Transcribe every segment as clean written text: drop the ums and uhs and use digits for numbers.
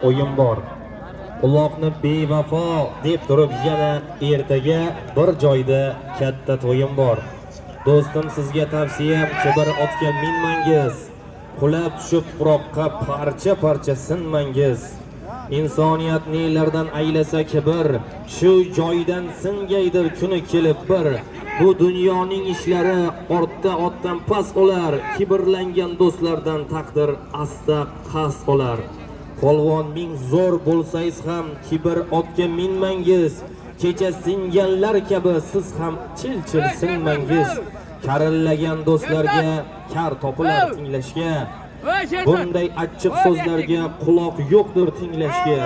o'yin bor. Uloqni bevafo deb turib yana ertaga bir joyda katta to'yin bor. Do'stim, sizga tavsiyam kibr otga minmangiz. Qulab tushib tuproqqa parcha-parcha sinmangiz. İnsaniyat nelardan aylasa kibr, shu joydan singaydir kuni kelib bir. Bu dunyoning ishlari ortda otdan pas olar, kibrlangan do'stlardan taqdir asta qas olar. Polvon ming zo'r bo'lsangiz ham kibr otga minmangiz. Kecha singanlar kabi siz ham chil-chil sinmangiz. Karillagan do'stlarga kar topilar tinglashga. Bunday achchiq so'zlarga quloq yo'qdir tinglashga.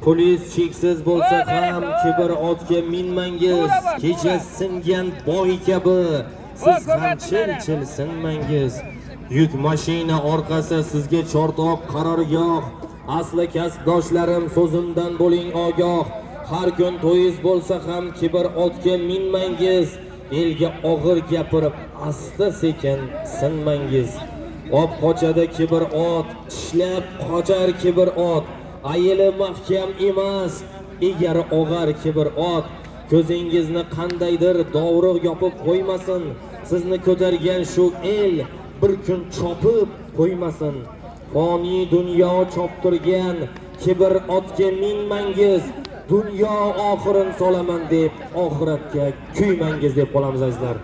Polis cheksiz bo'lsa ham kibr otga minmangiz. Kecha singan boy kabi siz ham chil-chil sinmangiz. Yuk mashina orqasi sizga chortoq qarorgoh. Asli kasbdoshlarim so'zimdan bo'ling ogoh. Har kun to'yiz bo'lsa ham kibr otga minmangiz. Elga og'ir gapirib asta sekin sinmangiz. Ot qochadi kibr ot, tishlab qochar kibr ot. Ayili mahkam emas, egari og'ar kibr ot. Ko'zingizni qandaydir dovruq yopib qo'ymasin. Sizni ko'targan shu el bir kun chopib qo'ymasin. Foni dunyo choptirgan kibr otga minmangiz. Dunyo oxirin solaman deb oxiratga kuymangiz deb qolamiz azizlar.